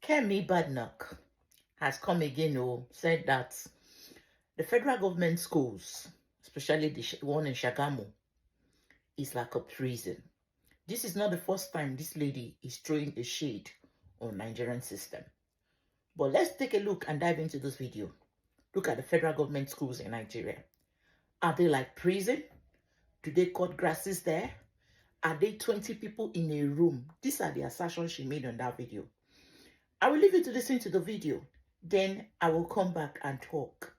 Kemi Badenoch has come again said that the federal government schools, especially the one in Sagamu, is like a prison. This is not the first time this lady is throwing a shade on Nigerian system. But let's take a look and dive into this video. Look at the federal government schools in Nigeria. Are they like prison? Do they cut grasses there? Are they 20 people in a room? These are the assertions she made on that video. I will leave you to listen to the video. Then I will come back and talk.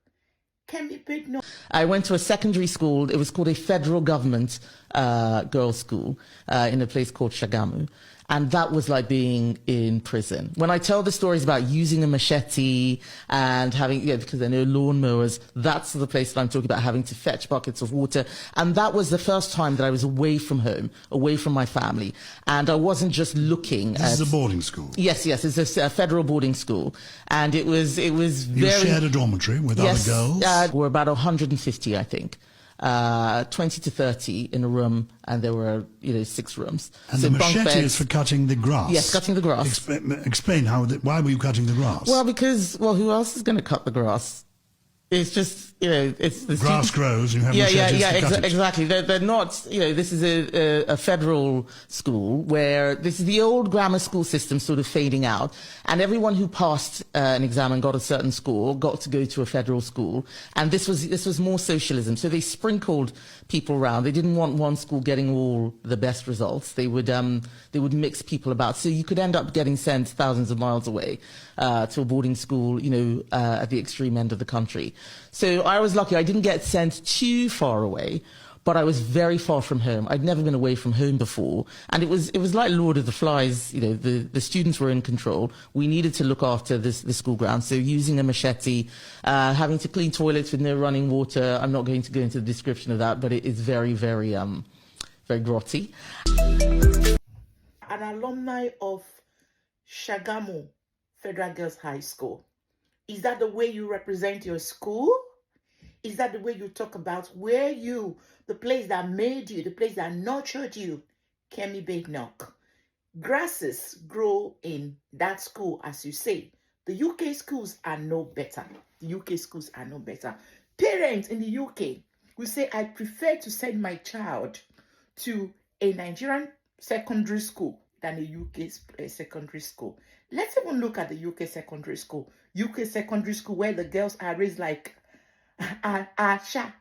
Kemi Badenoch. I went to a secondary school. It was called a federal government girls' school in a place called Sagamu. And that was like being in prison. When I tell the stories about using a machete and having, because there are no lawnmowers, that's the place that I'm talking about, having to fetch buckets of water. And that was the first time that I was away from home, away from my family. And I wasn't just looking This is a boarding school? Yes, it's a federal boarding school. And it was very... You shared a dormitory with other girls? We're about 150, I think. 20 to 30 in a room, and there were, 6 rooms. And so the machete is for cutting the grass? Yes, cutting the grass. Explain why were you cutting the grass? Well, because, who else is going to cut the grass? It's just, it's the grass grows, you have machetes to cut it. Exactly. They're not, this is a federal school where this is the old grammar school system sort of fading out. And everyone who passed an exam and got a certain score got to go to a federal school. And this was more socialism. So they sprinkled people around. They didn't want one school getting all the best results. They would mix people about. So you could end up getting sent thousands of miles away to a boarding school, at the extreme end of the country. So I was lucky. I didn't get sent too far away, but I was very far from home. I'd never been away from home before. And it was like Lord of the Flies. The students were in control. We needed to look after the school grounds. So using a machete, having to clean toilets with no running water. I'm not going to go into the description of that, but it is very, very, very grotty. An alumni of Sagumu Federal Girls High School. Is that the way you represent your school? Is that the way you talk about the place that made you, the place that nurtured you? Kemi Badenoch. Grasses grow in that school, as you say. The UK schools are no better. The UK schools are no better. Parents in the UK will say, I prefer to send my child to a Nigerian secondary school than a UK secondary school. Let's even look at the UK secondary school. UK secondary school where the girls are raised like Asha.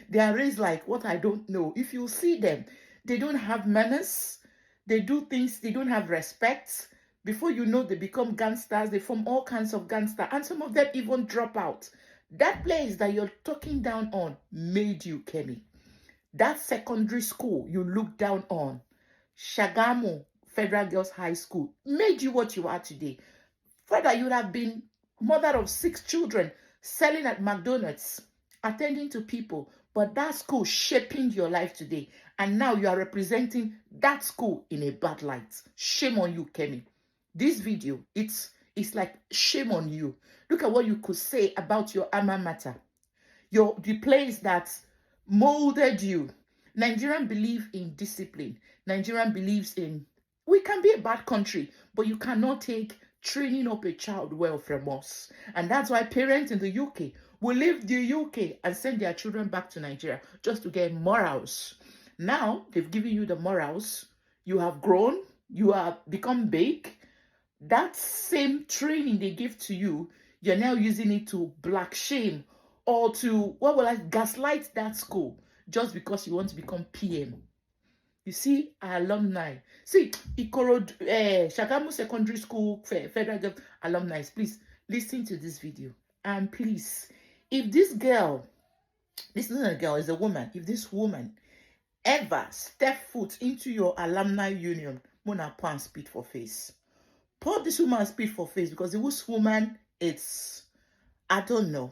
They are raised like what I don't know. If you see them, they don't have manners. They do things, they don't have respect. Before you know, they become gangsters. They form all kinds of gangsters. And some of them even drop out. That place that you're talking down on made you, Kemi. That secondary school you look down on, Sagumu Federal Girls High School, made you what you are today. Further, you would have been mother of 6 children, selling at McDonald's, attending to people. But that school shaping your life today. And now you are representing that school in a bad light. Shame on you, Kemi. This video, it's like shame on you. Look at what you could say about your alma mater. The place that molded you. Nigerian believe in discipline. Nigerian believes in, we can be a bad country, but you cannot take training up a child well from us. And that's why parents in the UK will leave the UK and send their children back to Nigeria just to get morals. Now, they've given you the morals. You have grown. You have become big. That same training they give to you, you're now using it to black shame or to, gaslight that school just because you want to become PM. You see, our alumni. See, Sagumu Secondary School Federal alumni, please listen to this video. And please, if this girl, this isn't a girl, it's a woman. If this woman ever step foot into your alumni union, Mona Pan spit for face. Pour this woman spit for face because this woman, I don't know.